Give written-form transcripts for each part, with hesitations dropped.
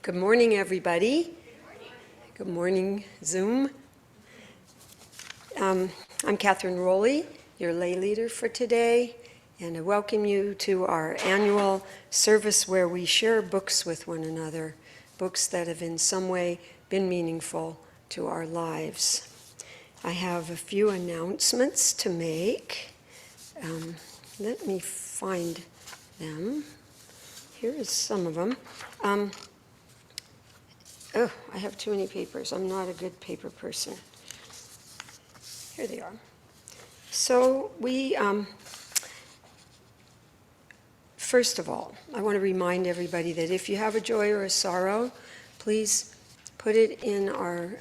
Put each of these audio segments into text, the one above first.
Good morning, everybody. Good morning, Zoom. I'm Catherine Rowlee, your lay leader for today, and I welcome you to our annual service where we share books with one another, books that have in some way been meaningful to our lives. I have a few announcements to make. Let me find them. Here is some of them. I have too many papers. I'm not a good paper person. Here they are. So first of all, I want to remind everybody that if you have a joy or a sorrow, please put it in our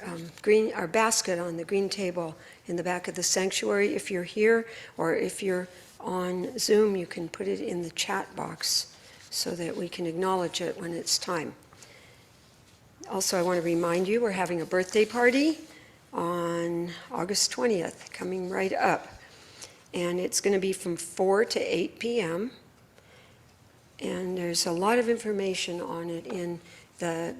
basket on the green table in the back of the sanctuary. If you're here or if you're on Zoom, you can put it in the chat box so that we can acknowledge it when it's time. Also, I want to remind you we're having a birthday party on August 20th, coming right up. And it's going to be from 4 to 8 p.m. And there's a lot of information on it in the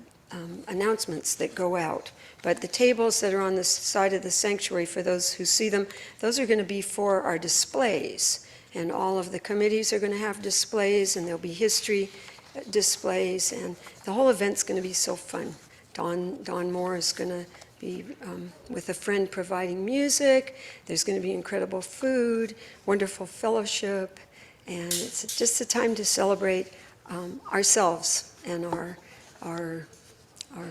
announcements that go out. But the tables that are on the side of the sanctuary, for those who see them, those are going to be for our displays. And all of the committees are going to have displays, and there'll be history displays, and the whole event's going to be so fun. Don Mohr is going to be with a friend providing music. There's going to be incredible food, wonderful fellowship, and it's just a time to celebrate ourselves and our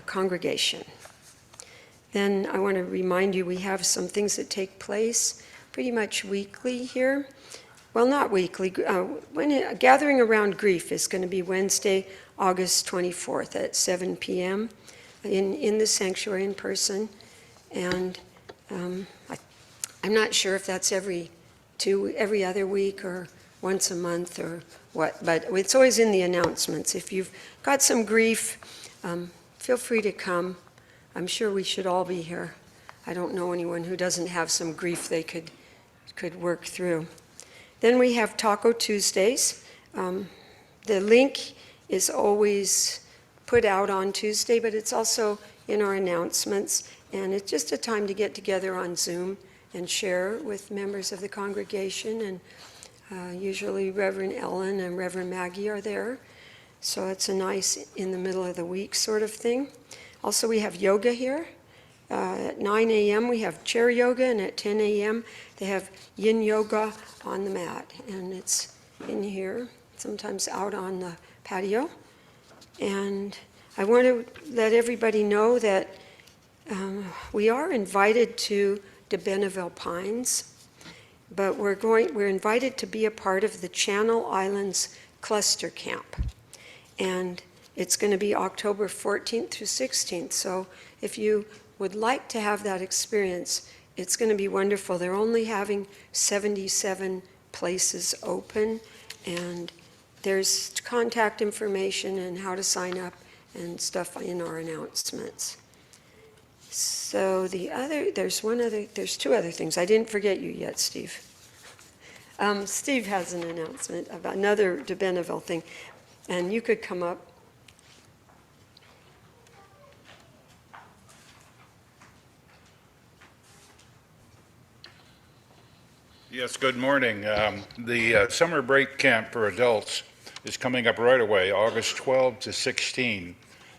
congregation. Then I want to remind you we have some things that take place pretty much weekly here. Well, not weekly. Gathering Around Grief is going to be Wednesday, August 24th at 7 p.m. in the sanctuary in person. And I'm not sure if that's every other week or once a month or what, but it's always in the announcements. If you've got some grief, feel free to come. I'm sure we should all be here. I don't know anyone who doesn't have some grief they could work through. Then we have Taco Tuesdays. The link is always put out on Tuesday, but it's also in our announcements. And it's just a time to get together on Zoom and share with members of the congregation. And usually Reverend Ellen and Reverend Maggie are there. So it's a nice in the middle of the week sort of thing. Also, we have yoga here. At 9 a.m. we have chair yoga, and at 10 a.m. they have yin yoga on the mat. And it's in here, sometimes out on the patio. And I want to let everybody know that we are invited to De Benneville Pines, but we're invited to be a part of the Channel Islands Cluster Camp. And it's going to be October 14th through 16th. So if you would like to have that experience, it's going to be wonderful. They're only having 77 places open, and there's contact information and how to sign up and stuff in our announcements. So there's two other things. I didn't forget you yet, Steve. Steve has an announcement about another De Benneville thing, and you could come up. Yes, good morning. The summer break camp for adults is coming up right away, August 12 to 16,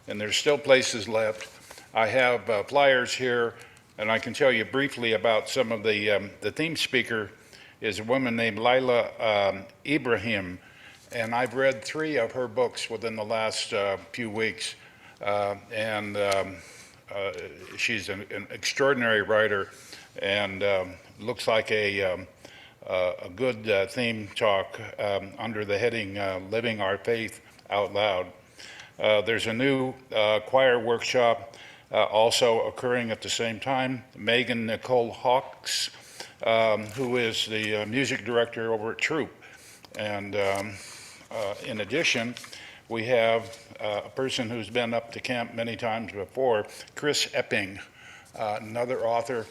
and there's still places left. I have flyers here, and I can tell you briefly about some of the theme speaker is a woman named Lila Ibrahim, and I've read 3 of her books within the last few weeks, and she's an extraordinary writer, and looks like a good theme talk under the heading Living Our Faith Out Loud. There's a new choir workshop also occurring at the same time. Megan Nicole Hawks, who is the music director over at Troop. And in addition, we have a person who's been up to camp many times before, Chris Epping, another author,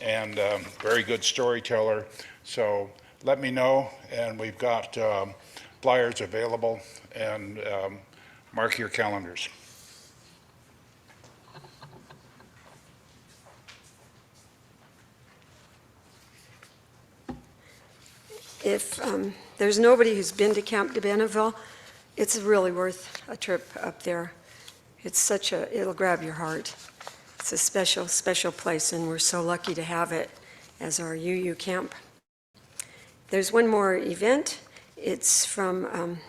and very good storyteller. So let me know, and we've got flyers available, and Mark your calendars. If there's nobody who's been to Camp de Benneville, it's really worth a trip up there. It'll grab your heart. It's a special, special place, and we're so lucky to have it as our UU camp. There's one more event. It's from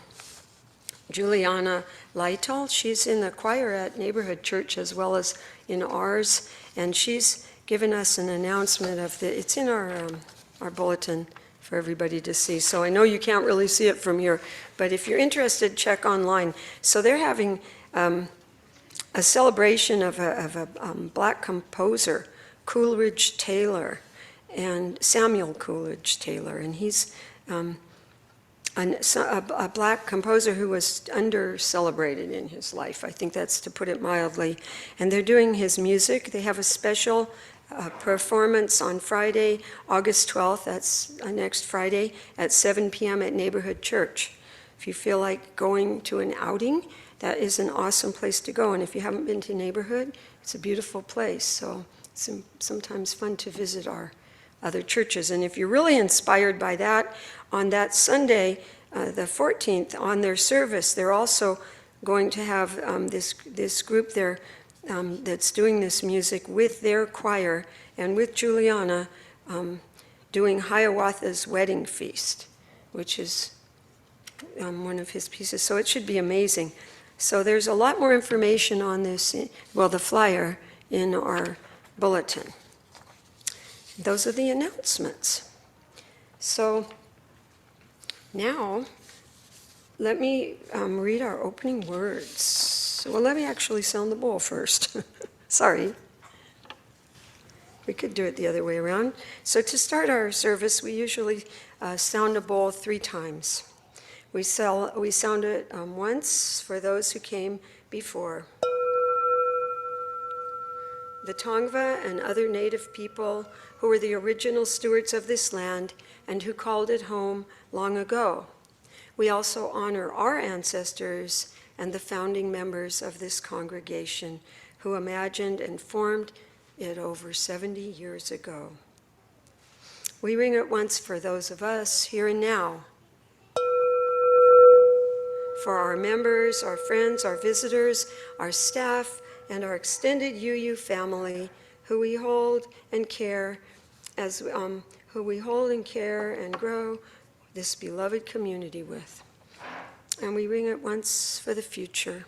Juliana Lytle. She's in the choir at Neighborhood Church as well as in ours, and she's given us an announcement it's in our bulletin for everybody to see. So I know you can't really see it from here, but if you're interested, check online. So they're having a celebration of a black composer, Coleridge Taylor, and Samuel Coleridge Taylor, and he's a black composer who was under-celebrated in his life. I think that's to put it mildly. And they're doing his music. They have a special performance on Friday, August 12th, that's next Friday, at 7 p.m. at Neighborhood Church. If you feel like going to an outing, that is an awesome place to go. And if you haven't been to Neighborhood, it's a beautiful place. So it's sometimes fun to visit our other churches. And if you're really inspired by that, on that Sunday, the 14th, on their service, they're also going to have this group there that's doing this music with their choir and with Juliana doing Hiawatha's Wedding Feast, which is one of his pieces. So it should be amazing. So there's a lot more information on this, the flyer in our bulletin. Those are the announcements. So now, let me read our opening words. Well, let me actually sound the bowl first. Sorry. We could do it the other way around. So to start our service, we usually sound a bowl 3 times. We sound it once for those who came before. The Tongva and other native people who were the original stewards of this land and who called it home long ago. We also honor our ancestors and the founding members of this congregation who imagined and formed it over 70 years ago. We ring it once for those of us here and now, for our members, our friends, our visitors, our staff, and our extended UU family who we hold and care and grow this beloved community with. And we ring it once for the future,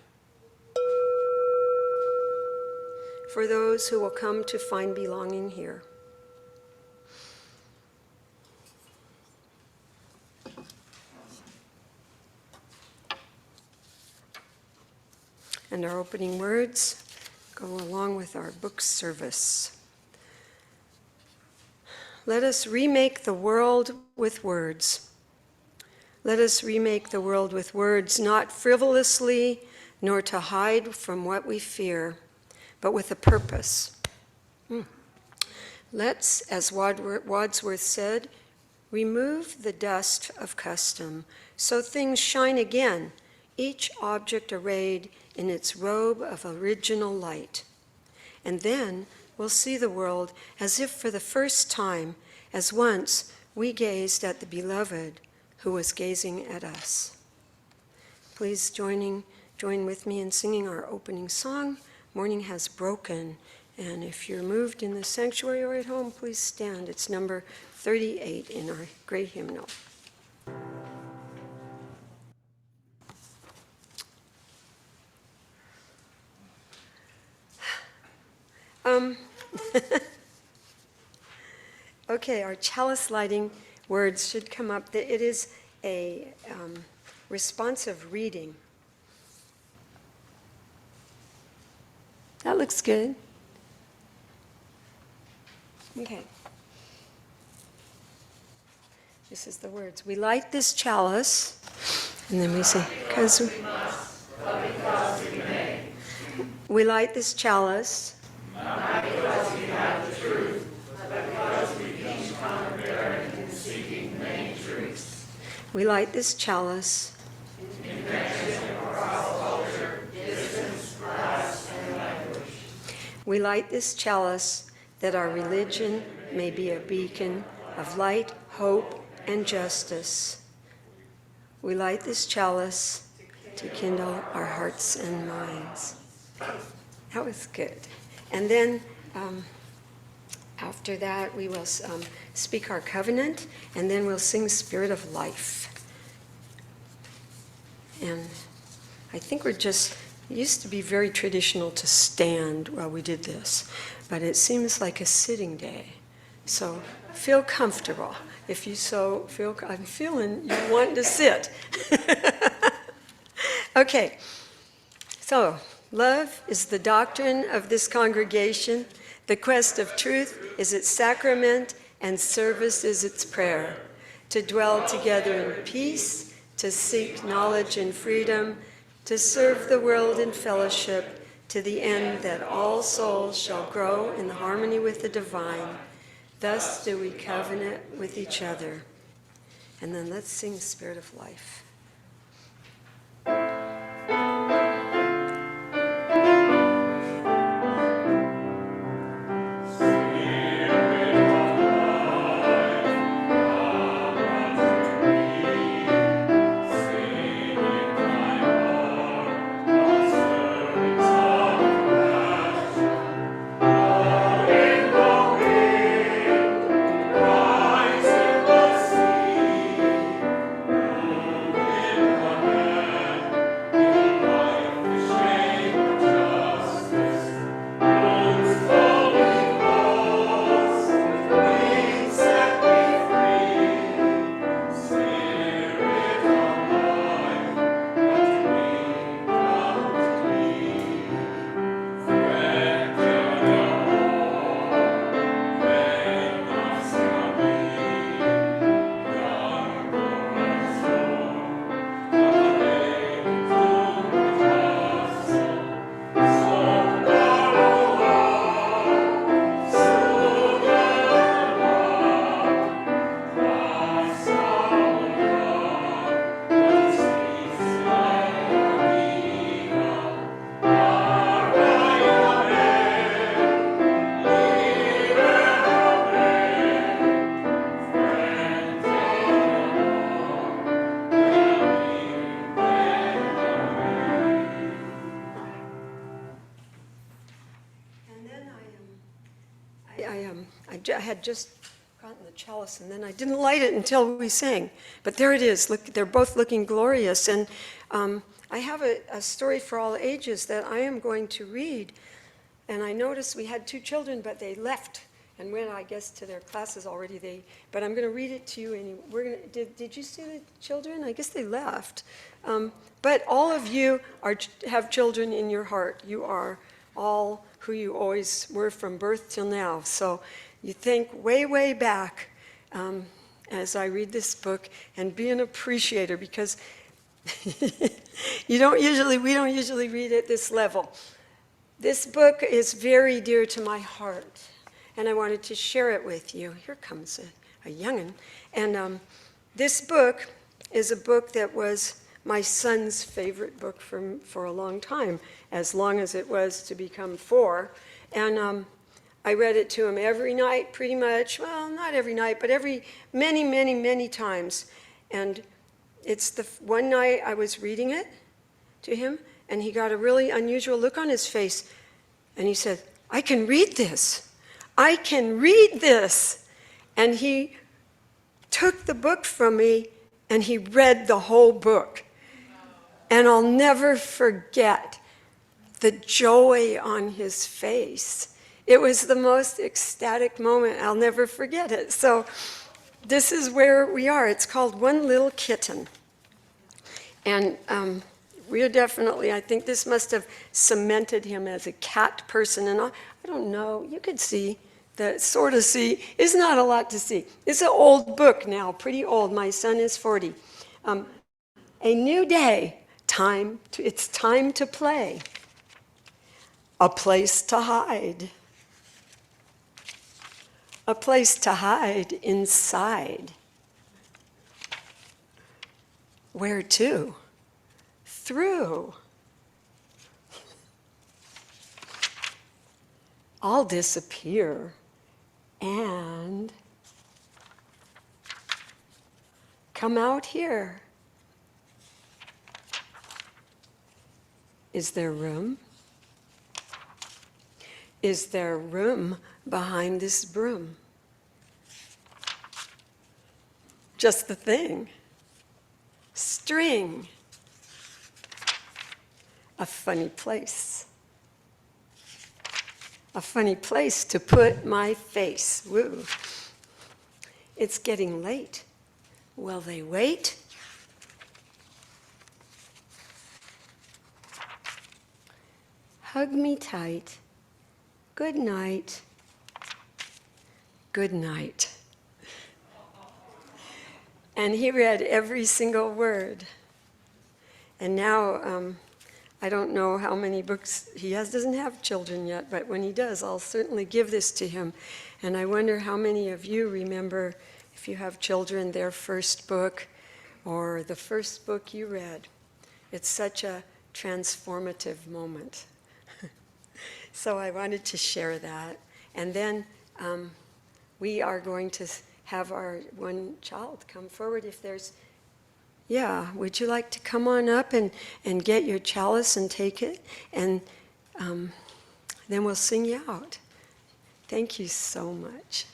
for those who will come to find belonging here. And our opening words go along with our book service. Let us remake the world with words. Let us remake the world with words, not frivolously, nor to hide from what we fear, but with a purpose. Let's, as Wadsworth said, remove the dust of custom, so things shine again, each object arrayed in its robe of original light. And then we'll see the world as if for the first time, as once we gazed at the beloved who was gazing at us. Please join with me in singing our opening song, Morning Has Broken. And if you're moved in the sanctuary or at home, please stand. It's number 38 in our great hymnal. Okay, our chalice lighting words should come up. It is a responsive reading. That looks good. Okay. This is the words. We light this chalice, and then we say, because we must, but because we may. We light this chalice, not because we have the truth, but because we keep comparing and seeking many truths. We light this chalice in connection with our culture We light this chalice that our religion may be a beacon of light, hope, and justice. We light this chalice to kindle our hearts and minds. That was good. And then after that, we will speak our covenant, and then we'll sing Spirit of Life. And I think it used to be very traditional to stand while we did this, but it seems like a sitting day. So feel comfortable. If you so feel, I'm feeling you want to sit. Okay, so love is the doctrine of this congregation. The quest of truth is its sacrament, and service is its prayer. To dwell together in peace, to seek knowledge and freedom, to serve the world in fellowship, to the end that all souls shall grow in harmony with the divine. Thus do we covenant with each other. And then let's sing Spirit of Life. I had just gotten the chalice, and then I didn't light it until we sang. But there it is. Look, they're both looking glorious. And I have a story for all ages that I am going to read. And I noticed we had 2 children, but they left and went, I guess, to their classes already. But I'm going to read it to you. And did you see the children? I guess they left. But all of you have children in your heart. You are all who you always were from birth till now. So you think way, way back as I read this book, and be an appreciator, because we don't usually read at this level. This book is very dear to my heart, and I wanted to share it with you. Here comes a young'un. And this book is a book that was my son's favorite book for a long time, as long as it was to become 4. And I read it to him every night, pretty much. Well, not every night, but many, many, many times. And it's the one night I was reading it to him, and he got a really unusual look on his face. And he said, "I can read this. I can read this." And he took the book from me, and he read the whole book. And I'll never forget the joy on his face. It was the most ecstatic moment. I'll never forget it. So this is where we are. It's called One Little Kitten. And we're definitely, I think this must have cemented him as a cat person. And I don't know, you could see, sort of see. It's not a lot to see. It's an old book now, pretty old. My son is 40. A new day, it's time to play. A place to hide. A place to hide inside. Where to? Through. I'll disappear and come out here. Is there room? Is there room behind this broom? Just the thing. String. A funny place. A funny place to put my face. Woo. It's getting late. Will they wait? Hug me tight. Good night. Good night. And he read every single word. And now, I don't know how many books he has, doesn't have children yet, but when he does, I'll certainly give this to him. And I wonder how many of you remember, if you have children, their first book or the first book you read. It's such a transformative moment. So I wanted to share that. And then we are going to have our one child come forward if there's, yeah, would you like to come on up and get your chalice and take it? And then we'll sing you out. Thank you so much.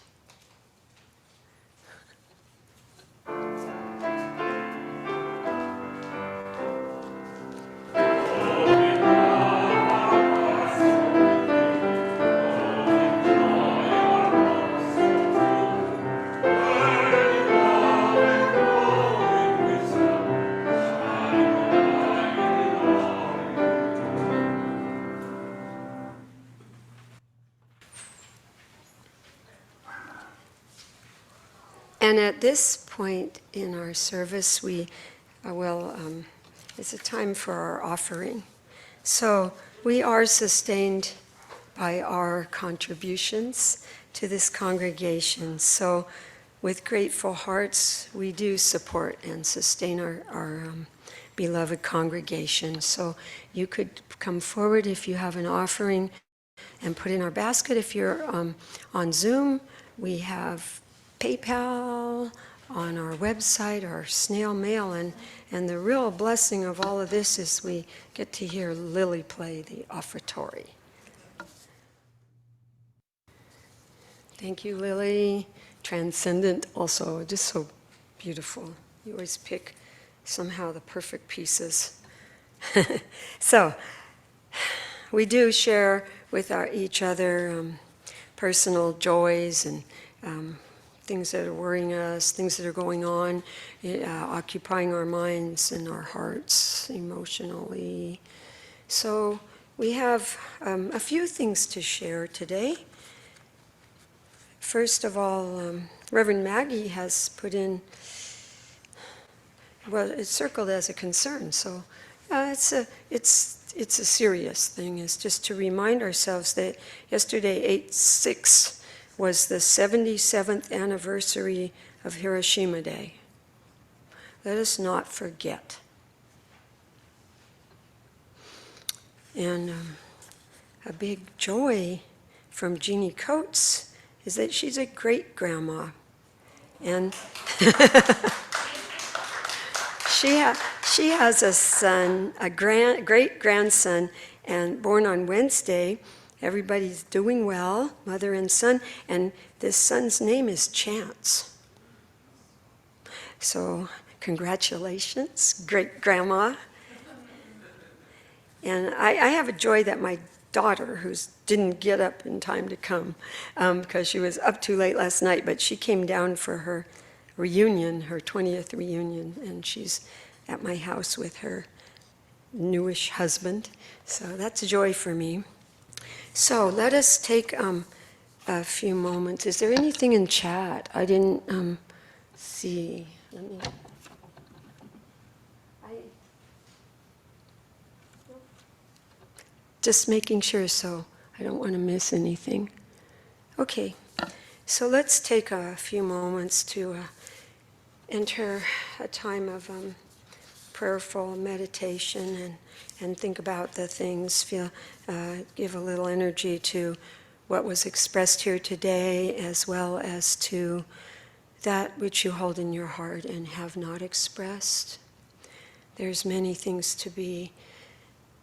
And at this point in our service, we will, it's a time for our offering. So we are sustained by our contributions to this congregation. So with grateful hearts, we do support and sustain our beloved congregation. So you could come forward if you have an offering and put in our basket. If you're on Zoom, we have PayPal on our website, our snail mail, and the real blessing of all of this is we get to hear Lily play the offertory. Thank you, Lily. Transcendent also, just so beautiful. You always pick somehow the perfect pieces. So we do share with each other personal joys and things that are worrying us, things that are going on, occupying our minds and our hearts emotionally. So we have a few things to share today. First of all, Reverend Maggie has put in, well, it's circled as a concern, so it's a serious thing. It's just to remind ourselves that yesterday, 8/6, was the 77th anniversary of Hiroshima Day. Let us not forget. And a big joy from Jeannie Coates is that she's a great-grandma. And she has a son, a great-grandson, and born on Wednesday. Everybody's doing well, mother and son, and this son's name is Chance. So congratulations, great-grandma. And I have a joy that my daughter, who didn't get up in time to come because she was up too late last night, but she came down for her reunion, her 20th reunion, and she's at my house with her newish husband. So that's a joy for me. So let us take a few moments. Is there anything in chat? I didn't see. Let me. Just making sure, so I don't want to miss anything. Okay, so let's take a few moments to enter a time of prayerful meditation and think about the things, give a little energy to what was expressed here today, as well as to that which you hold in your heart and have not expressed. There's many things to be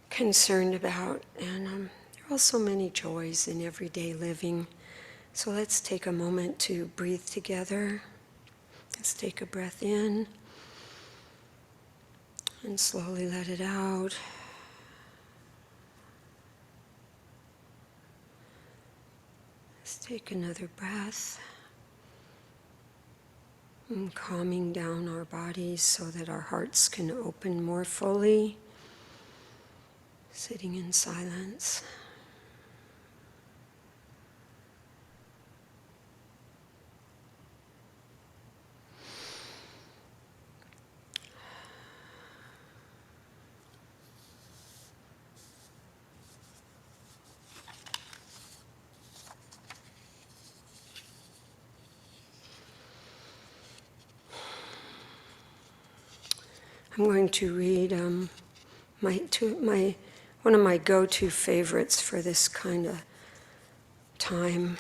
concerned about, and there are also many joys in everyday living. So let's take a moment to breathe together. Let's take a breath in and slowly let it out. Let's take another breath. And calming down our bodies so that our hearts can open more fully. Sitting in silence. I'm going to read one of my go-to favorites for this kind of time.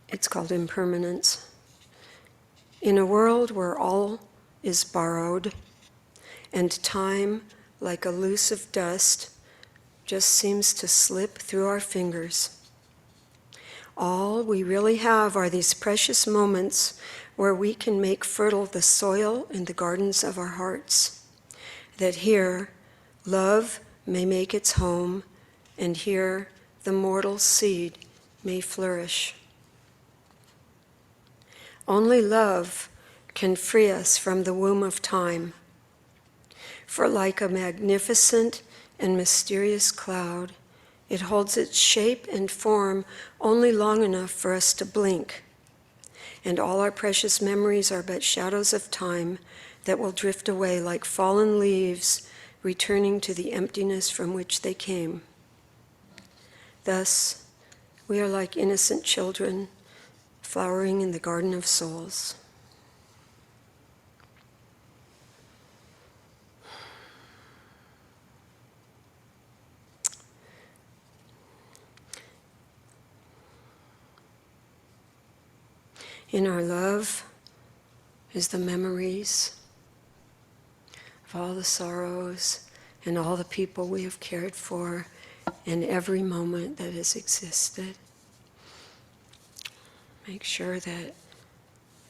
It's called Impermanence. In a world where all is borrowed, and time, like elusive dust, just seems to slip through our fingers. All we really have are these precious moments where we can make fertile the soil in the gardens of our hearts, that here love may make its home, and here the mortal seed may flourish. Only love can free us from the womb of time, for like a magnificent and mysterious cloud, it holds its shape and form only long enough for us to blink, and all our precious memories are but shadows of time that will drift away like fallen leaves, returning to the emptiness from which they came. Thus, we are like innocent children flowering in the garden of souls. In our love is the memories of all the sorrows and all the people we have cared for and every moment that has existed. Make sure that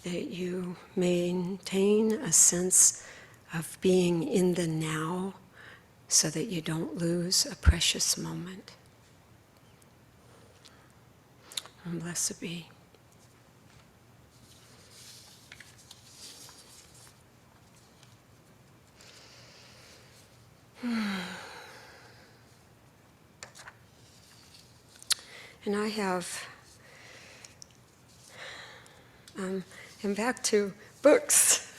you maintain a sense of being in the now so that you don't lose a precious moment. And blessed be. And I have, and back to books.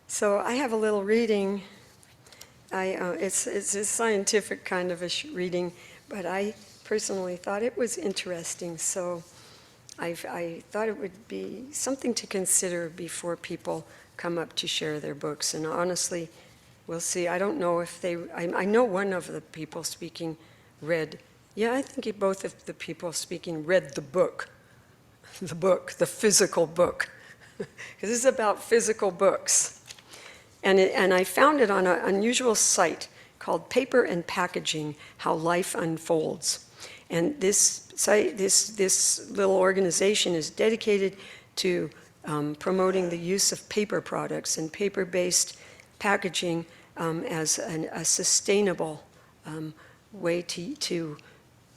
So I have a little reading. It's a scientific kind of a reading, but I personally thought it was interesting. So I thought it would be something to consider before people come up to share their books. And honestly, we'll see. I don't know if I know one of the people speaking read. Yeah, I think both of the people speaking read the book, the physical book, because this is about physical books. And I found it on an unusual site called Paper and Packaging, How Life Unfolds. And this site, this little organization is dedicated to promoting the use of paper products and paper-based packaging as a sustainable way to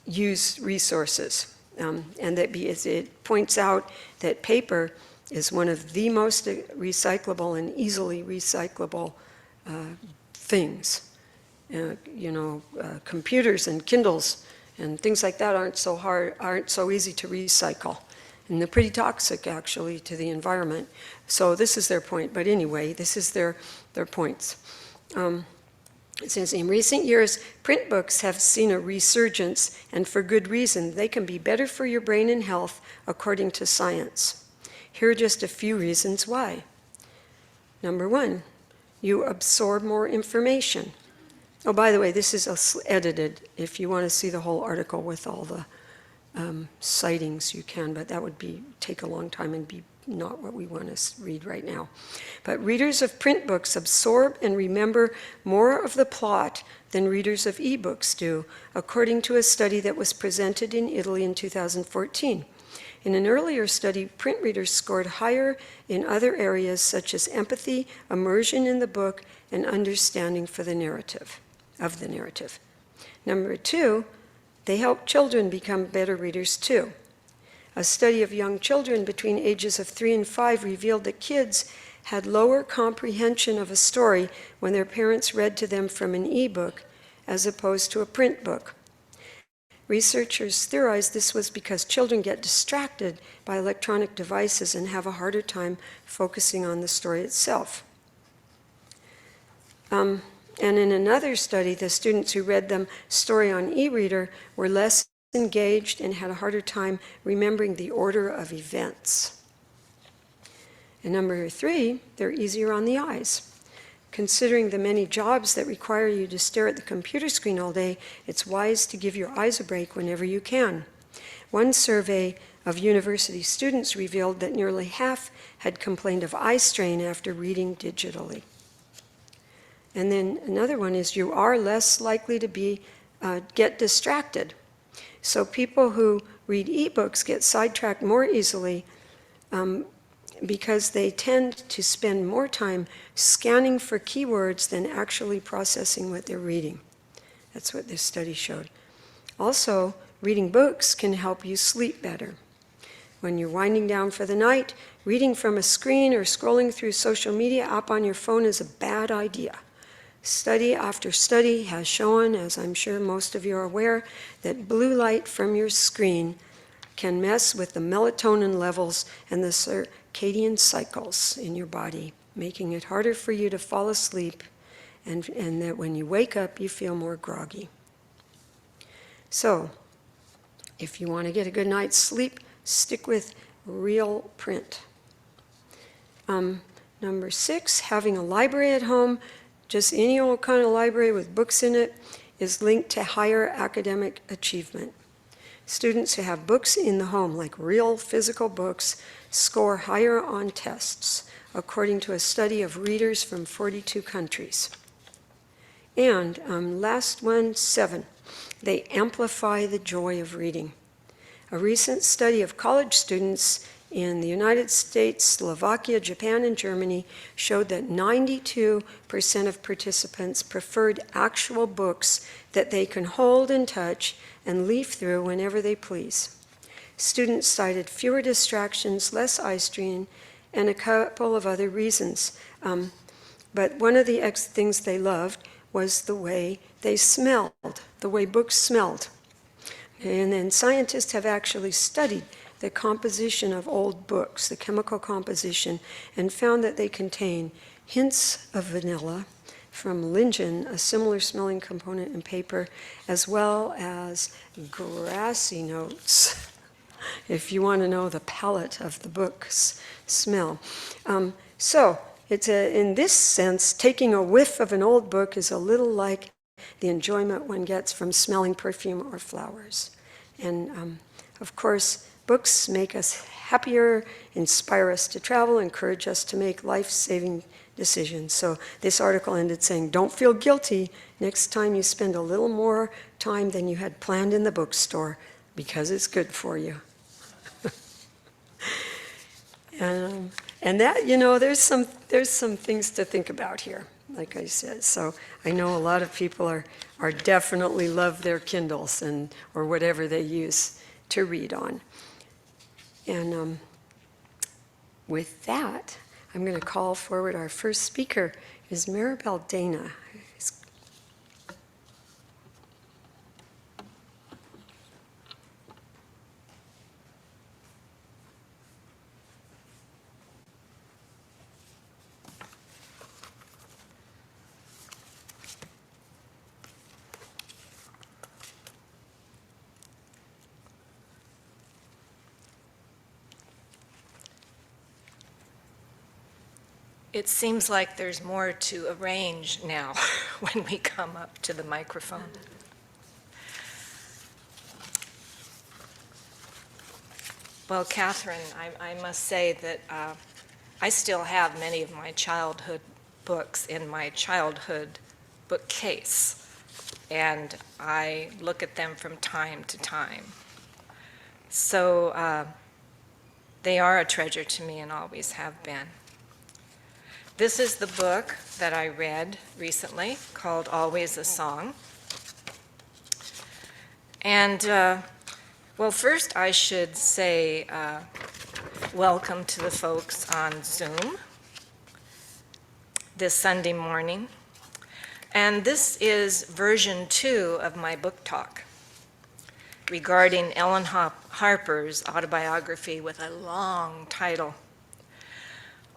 use resources. And that it points out that paper is one of the most recyclable and easily recyclable things. Computers and Kindles and things like that aren't so easy to recycle. And they're pretty toxic, actually, to the environment. So this is their point. But anyway, this is their points. It says, in recent years, print books have seen a resurgence, and for good reason. They can be better for your brain and health, according to science. Here are just a few reasons why. Number one, you absorb more information. Oh, by the way, this is edited. If you want to see the whole article with all the sightings, you can, but that would take a long time and be not what we want to read right now. But readers of print books absorb and remember more of the plot than readers of e-books do, according to a study that was presented in Italy in 2014. In an earlier study, print readers scored higher in other areas such as empathy, immersion in the book, and understanding of the narrative. Number two, they help children become better readers too. A study of young children between ages of 3 and 5 revealed that kids had lower comprehension of a story when their parents read to them from an e-book as opposed to a print book. Researchers theorized this was because children get distracted by electronic devices and have a harder time focusing on the story itself. And in another study, the students who read them story on e-reader were less engaged and had a harder time remembering the order of events. And number 3, they're easier on the eyes. Considering the many jobs that require you to stare at the computer screen all day, it's wise to give your eyes a break whenever you can. One survey of university students revealed that nearly half had complained of eye strain after reading digitally. And then another one is you are less likely to get distracted. So people who read ebooks get sidetracked more easily because they tend to spend more time scanning for keywords than actually processing what they're reading. That's what this study showed. Also, reading books can help you sleep better. When you're winding down for the night, reading from a screen or scrolling through social media app on your phone is a bad idea. Study after study has shown, as I'm sure most of you are aware, that blue light from your screen can mess with the melatonin levels and the circadian cycles in your body, making it harder for you to fall asleep, and that when you wake up, you feel more groggy. So, if you want to get a good night's sleep, stick with real print. Number 6, having a library at home, just any old kind of library with books in it, is linked to higher academic achievement. Students who have books in the home, like real physical books, score higher on tests, according to a study of readers from 42 countries. And last one, 7, they amplify the joy of reading. A recent study of college students in the United States, Slovakia, Japan, and Germany showed that 92% of participants preferred actual books that they can hold and touch and leaf through whenever they please. Students cited fewer distractions, less eye strain, and a couple of other reasons. But one of the things they loved was the way they smelled, the way books smelled. And then scientists have actually studied the composition of old books, the chemical composition, and found that they contain hints of vanilla from lignin, a similar smelling component in paper, as well as grassy notes, if you want to know the palette of the book's smell. So it's in this sense, taking a whiff of an old book is a little like the enjoyment one gets from smelling perfume or flowers. And of course, books make us happier, inspire us to travel, encourage us to make life-saving decisions. So this article ended saying, don't feel guilty next time you spend a little more time than you had planned in the bookstore, because it's good for you. And that, there's some things to think about here, like I said. So I know a lot of people are definitely love their Kindles or whatever they use to read on. And with that, I'm going to call forward our first speaker, is Maribel Dana. It seems like there's more to arrange now when we come up to the microphone. Well, Catherine, I must say that I still have many of my childhood books in my childhood bookcase, and I look at them from time to time. So they are a treasure to me and always have been. This is the book that I read recently called Always a Song. And well, first I should say welcome to the folks on Zoom this Sunday morning. And this is version 2 of my book talk regarding Ellen Harper's autobiography with a long title,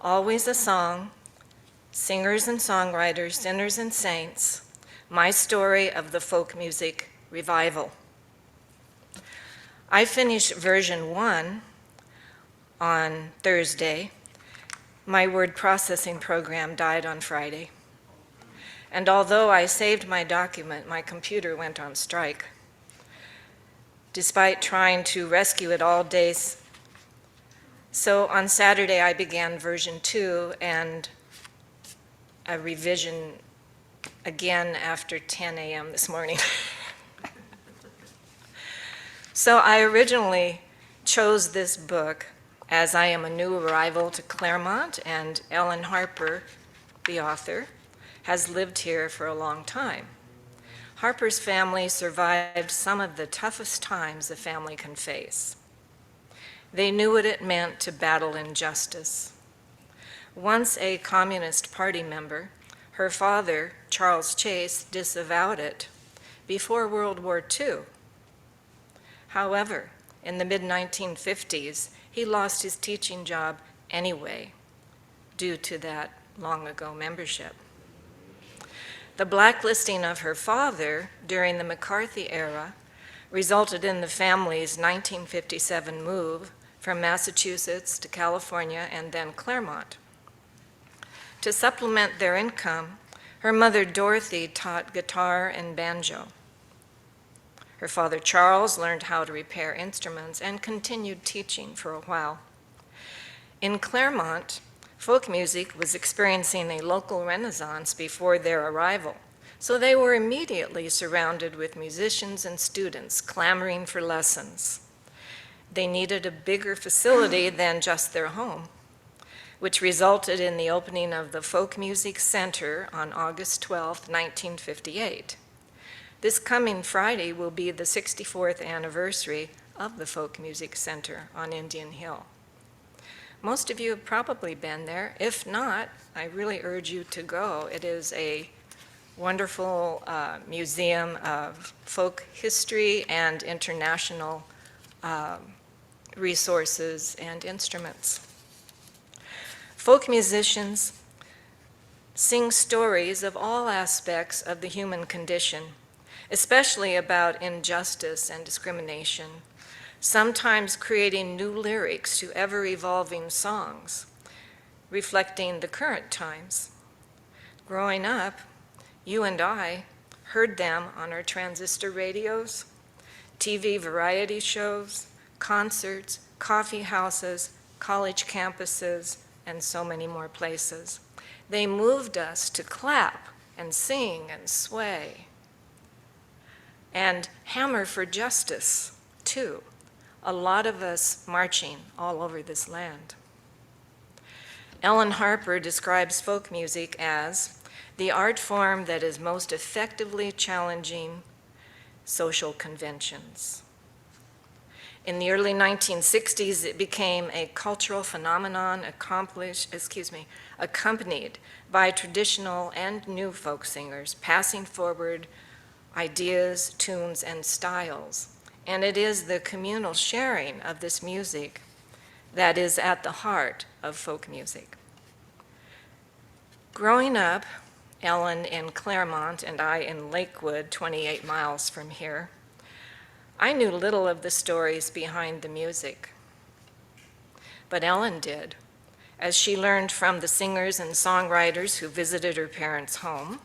Always a Song, Singers and Songwriters, Sinners and Saints, My Story of the Folk Music Revival. I finished version 1 on Thursday. My word processing program died on Friday. And although I saved my document, my computer went on strike. Despite trying to rescue it all day. So on Saturday, I began version 2 and a revision again after 10 a.m. this morning. So I originally chose this book as I am a new arrival to Claremont, and Ellen Harper, the author, has lived here for a long time. Harper's family survived some of the toughest times a family can face. They knew what it meant to battle injustice. Once a Communist Party member, her father, Charles Chase, disavowed it before World War II. However, in the mid-1950s, he lost his teaching job anyway due to that long ago membership. The blacklisting of her father during the McCarthy era resulted in the family's 1957 move from Massachusetts to California and then Claremont. To supplement their income, her mother Dorothy taught guitar and banjo. Her father Charles learned how to repair instruments and continued teaching for a while. In Claremont, folk music was experiencing a local renaissance before their arrival, so they were immediately surrounded with musicians and students clamoring for lessons. They needed a bigger facility than just their home, which resulted in the opening of the Folk Music Center on August 12, 1958. This coming Friday will be the 64th anniversary of the Folk Music Center on Indian Hill. Most of you have probably been there. If not, I really urge you to go. It is a wonderful museum of folk history and international resources and instruments. Folk musicians sing stories of all aspects of the human condition, especially about injustice and discrimination, sometimes creating new lyrics to ever-evolving songs, reflecting the current times. Growing up, you and I heard them on our transistor radios, TV variety shows, concerts, coffee houses, college campuses, and so many more places. They moved us to clap and sing and sway. And hammer for justice, too. A lot of us marching all over this land. Ellen Harper describes folk music as the art form that is most effectively challenging social conventions. In the early 1960s, it became a cultural phenomenon accompanied by traditional and new folk singers, passing forward ideas, tunes, and styles. And it is the communal sharing of this music that is at the heart of folk music. Growing up, Ellen in Claremont and I in Lakewood, 28 miles from here, I knew little of the stories behind the music. But Ellen did, as she learned from the singers and songwriters who visited her parents' home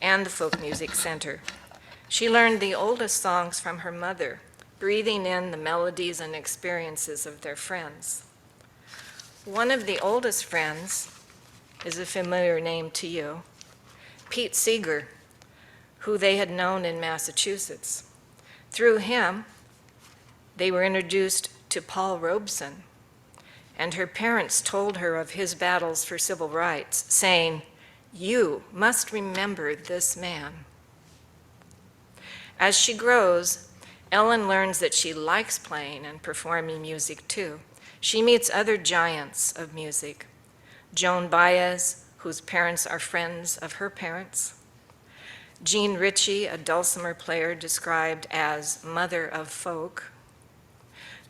and the Folk Music Center. She learned the oldest songs from her mother, breathing in the melodies and experiences of their friends. One of the oldest friends is a familiar name to you, Pete Seeger, who they had known in Massachusetts. Through him, they were introduced to Paul Robeson, and her parents told her of his battles for civil rights, saying, "You must remember this man." As she grows, Ellen learns that she likes playing and performing music too. She meets other giants of music, Joan Baez, whose parents are friends of her parents, Jean Ritchie, a dulcimer player described as mother of folk,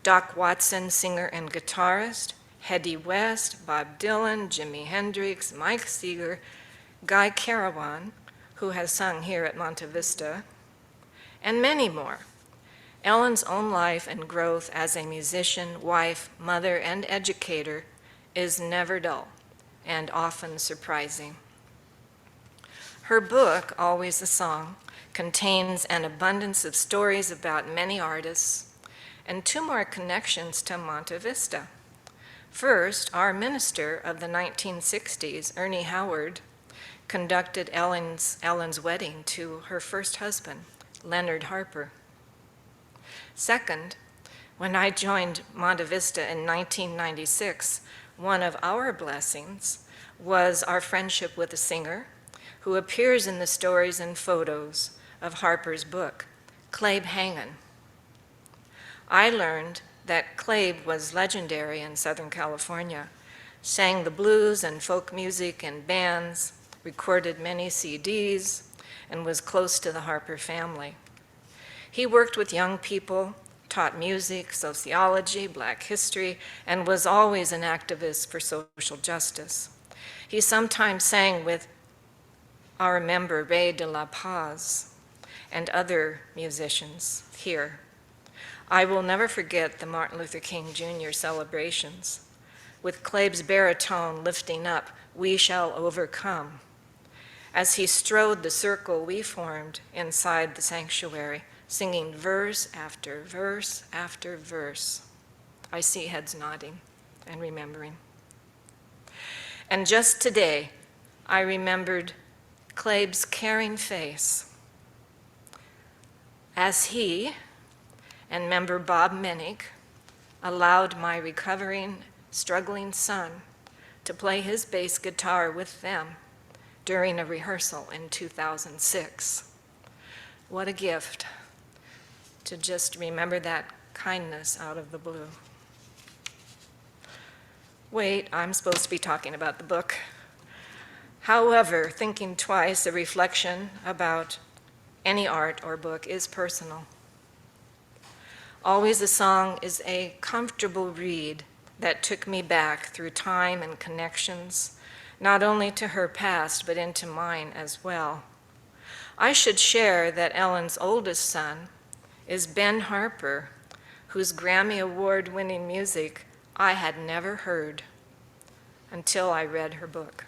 Doc Watson, singer and guitarist, Hedy West, Bob Dylan, Jimi Hendrix, Mike Seeger, Guy Carawan, who has sung here at Monte Vista, and many more. Ellen's own life and growth as a musician, wife, mother, and educator is never dull and often surprising. Her book, Always a Song, contains an abundance of stories about many artists and two more connections to Monte Vista. First, our minister of the 1960s, Ernie Howard, conducted Ellen's wedding to her first husband, Leonard Harper. Second, when I joined Monte Vista in 1996, one of our blessings was our friendship with a singer who appears in the stories and photos of Harper's book, Clabe Hangen. I learned that Clabe was legendary in Southern California, sang the blues and folk music in bands, recorded many CDs, and was close to the Harper family. He worked with young people, taught music, sociology, Black history, and was always an activist for social justice. He sometimes sang with our member Ray de la Paz and other musicians here. I will never forget the Martin Luther King Jr. celebrations, with Clabe's baritone lifting up, "We shall overcome," as he strode the circle we formed inside the sanctuary, singing verse after verse after verse. I see heads nodding and remembering. And just today, I remembered Clabe's caring face as he and member Bob Minnick allowed my recovering, struggling son to play his bass guitar with them during a rehearsal in 2006. What a gift to just remember that kindness out of the blue. Wait, I'm supposed to be talking about the book. However, thinking twice, a reflection about any art or book is personal. Always a Song is a comfortable read that took me back through time and connections, not only to her past, but into mine as well. I should share that Ellen's oldest son is Ben Harper, whose Grammy Award-winning music I had never heard until I read her book.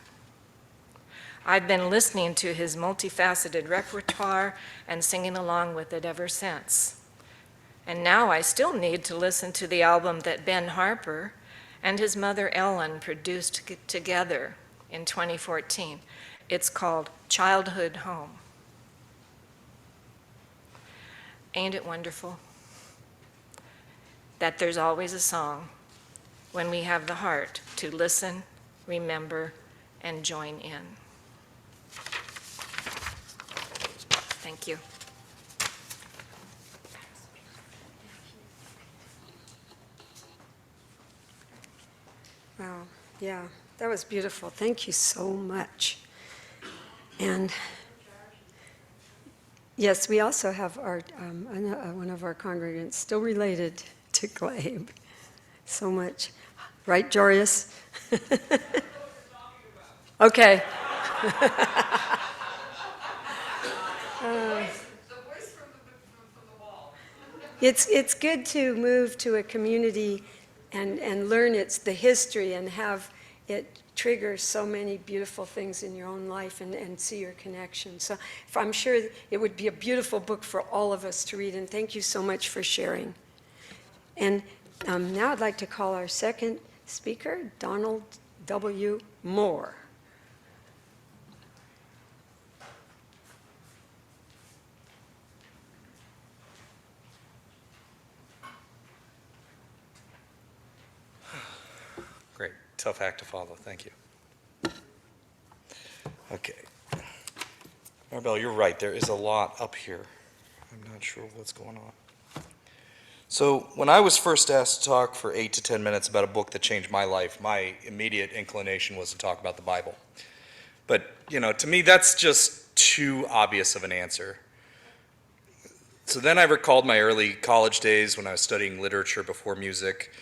I've been listening to his multifaceted repertoire and singing along with it ever since. And now I still need to listen to the album that Ben Harper and his mother Ellen produced together in 2014. It's called Childhood Home. Ain't it wonderful that there's always a song when we have the heart to listen, remember, and join in? Thank you. Wow, yeah, that was beautiful. Thank you so much. And yes, we also have our one of our congregants still related to Clabe. So much. Right, Jorius? Okay. It's good to move to a community and learn the history and have it trigger so many beautiful things in your own life and see your connection. So I'm sure it would be a beautiful book for all of us to read, and thank you so much for sharing. And now I'd like to call our second speaker, Donald W. Mohr. Great. Tough act to follow. Thank you. Okay. Maribel, you're right. There is a lot up here. I'm not sure what's going on. So when I was first asked to talk for 8 to 10 minutes about a book that changed my life, my immediate inclination was to talk about the Bible. But, to me, that's just too obvious of an answer. So then I recalled my early college days when I was studying literature before music.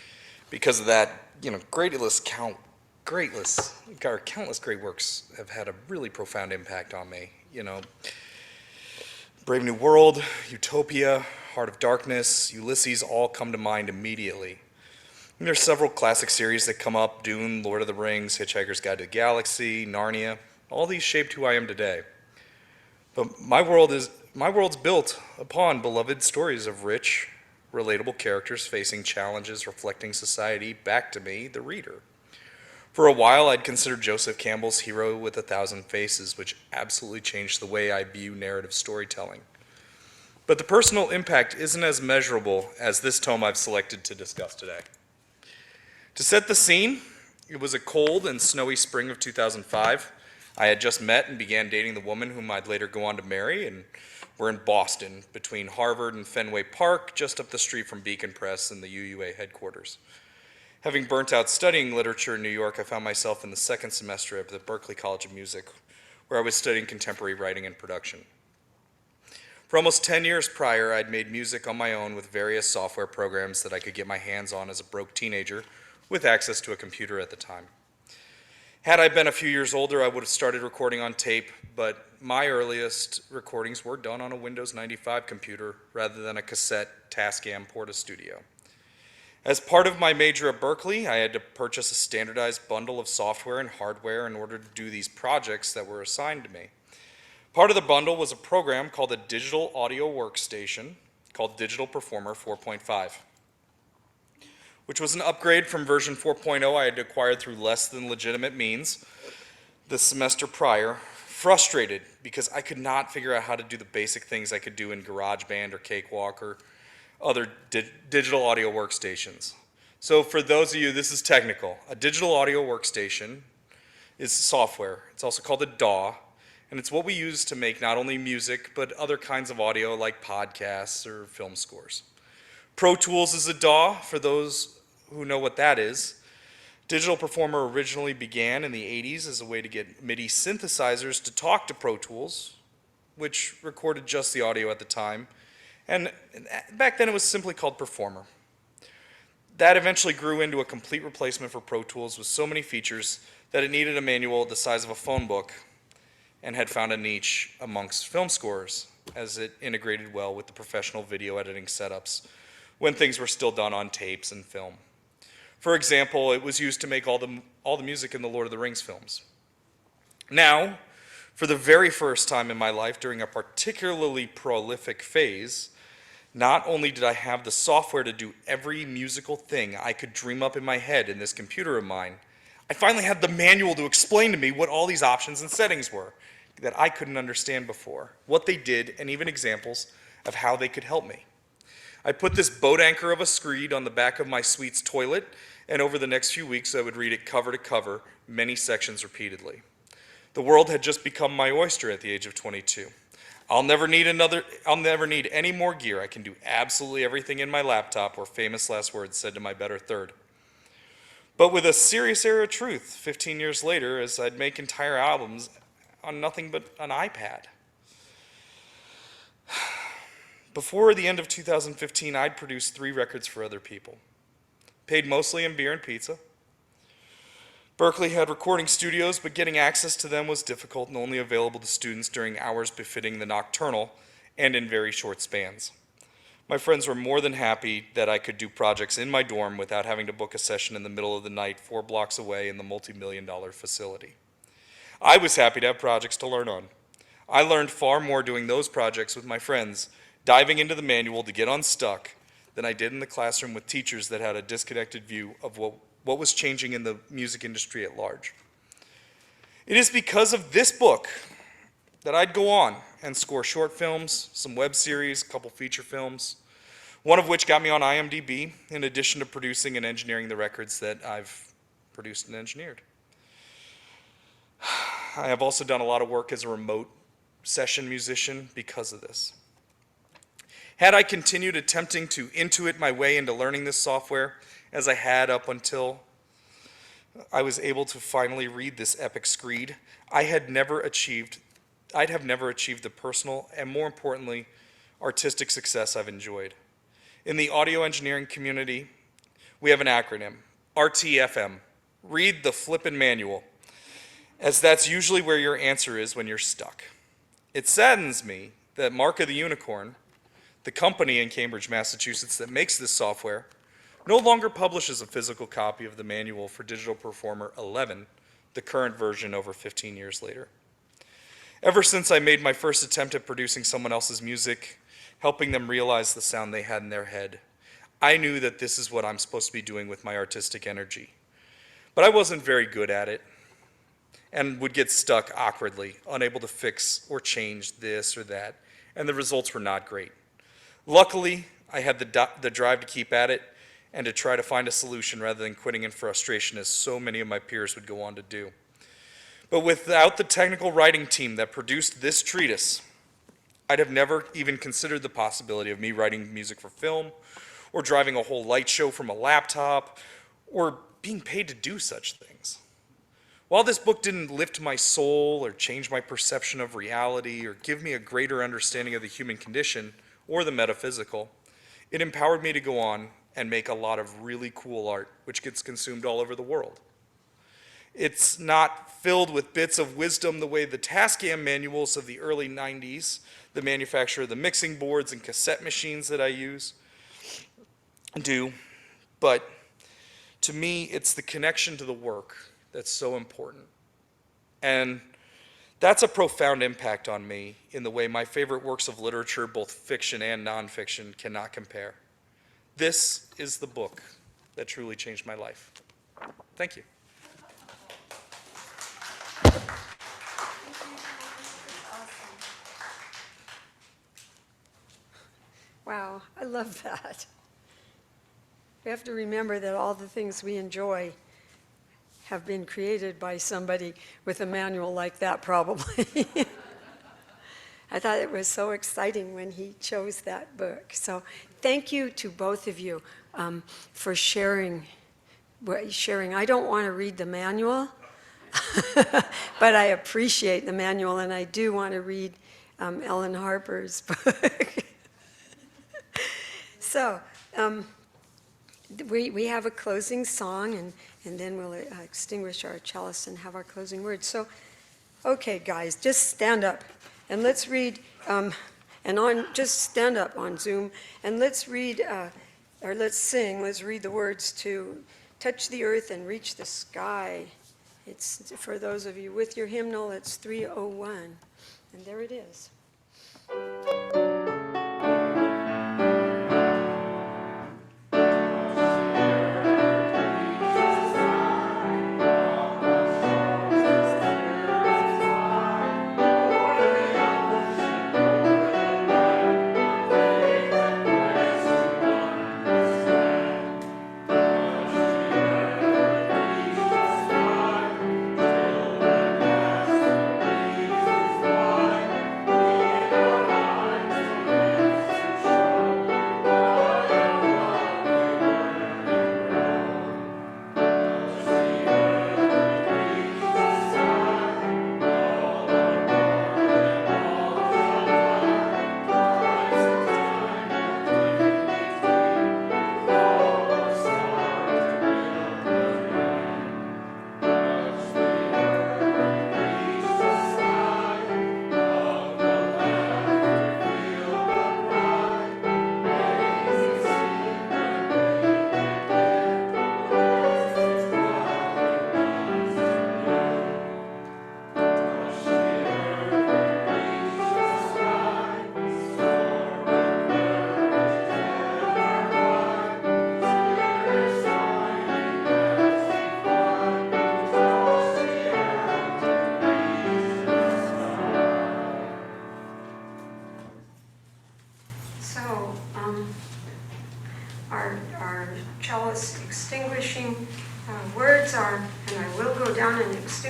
Because of that, countless great works have had a really profound impact on me. Brave New World, Utopia, Heart of Darkness, Ulysses all come to mind immediately. And there's several classic series that come up: Dune, Lord of the Rings, Hitchhiker's Guide to the Galaxy, Narnia. All these shaped who I am today. But my world's built upon beloved stories of rich, relatable characters facing challenges reflecting society back to me, the reader. For a while, I'd considered Joseph Campbell's Hero with a Thousand Faces, which absolutely changed the way I view narrative storytelling. But the personal impact isn't as measurable as this tome I've selected to discuss today. To set the scene, it was a cold and snowy spring of 2005. I had just met and began dating the woman whom I'd later go on to marry, and we're in Boston, between Harvard and Fenway Park, just up the street from Beacon Press and the UUA headquarters. Having burnt out studying literature in New York, I found myself in the second semester at the Berklee College of Music, where I was studying contemporary writing and production. For almost 10 years prior, I'd made music on my own with various software programs that I could get my hands on as a broke teenager with access to a computer at the time. Had I been a few years older, I would have started recording on tape, but my earliest recordings were done on a Windows 95 computer rather than a cassette Tascam Porta Studio. As part of my major at Berklee, I had to purchase a standardized bundle of software and hardware in order to do these projects that were assigned to me. Part of the bundle was a program called a digital audio workstation called Digital Performer 4.5. which was an upgrade from version 4.0 I had acquired through less than legitimate means the semester prior, frustrated because I could not figure out how to do the basic things I could do in GarageBand or Cakewalk or other digital audio workstations. So for those of you, this is technical. A digital audio workstation is software. It's also called a DAW, and it's what we use to make not only music, but other kinds of audio like podcasts or film scores. Pro Tools is a DAW, for those who know what that is. Digital Performer originally began in the 80s as a way to get MIDI synthesizers to talk to Pro Tools, which recorded just the audio at the time. And back then it was simply called Performer. That eventually grew into a complete replacement for Pro Tools with so many features that it needed a manual the size of a phone book and had found a niche amongst film scores as it integrated well with the professional video editing setups when things were still done on tapes and film. For example, it was used to make all the music in the Lord of the Rings films. Now, for the very first time in my life during a particularly prolific phase, not only did I have the software to do every musical thing I could dream up in my head in this computer of mine, I finally had the manual to explain to me what all these options and settings were that I couldn't understand before, what they did, and even examples of how they could help me. I put this boat anchor of a screed on the back of my suite's toilet, and over the next few weeks I would read it cover to cover, many sections repeatedly. The world had just become my oyster at the age of 22. I'll never need any more gear. I can do absolutely everything in my laptop, were famous last words said to my better third. But with a serious air of truth, 15 years later, as I'd make entire albums on nothing but an iPad. Before the end of 2015, I'd produced 3 records for other people, paid mostly in beer and pizza. Berklee had recording studios, but getting access to them was difficult and only available to students during hours befitting the nocturnal and in very short spans. My friends were more than happy that I could do projects in my dorm without having to book a session in the middle of the night 4 blocks away in the multi-million-dollar facility. I was happy to have projects to learn on. I learned far more doing those projects with my friends, diving into the manual to get unstuck, than I did in the classroom with teachers that had a disconnected view of what was changing in the music industry at large. It is because of this book that I'd go on and score short films, some web series, a couple feature films, one of which got me on IMDb, in addition to producing and engineering the records that I've produced and engineered. I have also done a lot of work as a remote session musician because of this. Had I continued attempting to intuit my way into learning this software, as I had up until I was able to finally read this epic screed, I'd have never achieved the personal and, more importantly, artistic success I've enjoyed. In the audio engineering community, we have an acronym, RTFM, read the flippin' manual, as that's usually where your answer is when you're stuck. It saddens me that Mark of the Unicorn, the company in Cambridge, Massachusetts that makes this software, no longer publishes a physical copy of the manual for Digital Performer 11, the current version over 15 years later. Ever since I made my first attempt at producing someone else's music, helping them realize the sound they had in their head, I knew that this is what I'm supposed to be doing with my artistic energy. But I wasn't very good at it, and would get stuck awkwardly, unable to fix or change this or that, and the results were not great. Luckily, I had the drive to keep at it and to try to find a solution rather than quitting in frustration, as so many of my peers would go on to do. But without the technical writing team that produced this treatise, I'd have never even considered the possibility of me writing music for film, or driving a whole light show from a laptop, or being paid to do such things. While this book didn't lift my soul or change my perception of reality or give me a greater understanding of the human condition or the metaphysical, it empowered me to go on and make a lot of really cool art, which gets consumed all over the world. It's not filled with bits of wisdom the way the Tascam manuals of the early 90s, the manufacturer of the mixing boards and cassette machines that I use, do, but to me, it's the connection to the work that's so important. And that's a profound impact on me in the way my favorite works of literature, both fiction and nonfiction, cannot compare. This is the book that truly changed my life. Thank you. Wow, I love that. We have to remember that all the things we enjoy have been created by somebody with a manual like that, probably. I thought it was so exciting when he chose that book. So thank you to both of you for sharing. I don't want to read the manual, but I appreciate the manual, and I do want to read Ellen Harper's book. So we have a closing song, and then we'll extinguish our chalice and have our closing words. So, okay, guys, just stand up, and let's read, just stand up on Zoom, and let's read, or let's sing, let's read the words to Touch the Earth and Reach the Sky. It's, for those of you with your hymnal, it's 301, and there it is.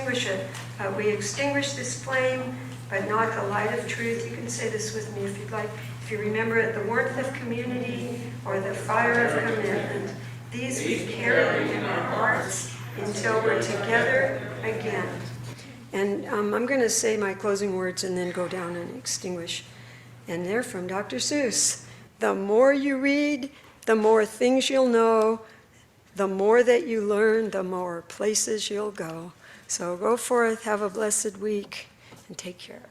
extinguish it. We extinguish this flame, but not the light of truth. You can say this with me if you'd like. If you remember it, the warmth of community or the fire of commitment. These we carry in our hearts until we're together again. And I'm going to say my closing words and then go down and extinguish. And they're from Dr. Seuss. The more you read, the more things you'll know. The more that you learn, the more places you'll go. So go forth, have a blessed week, and take care.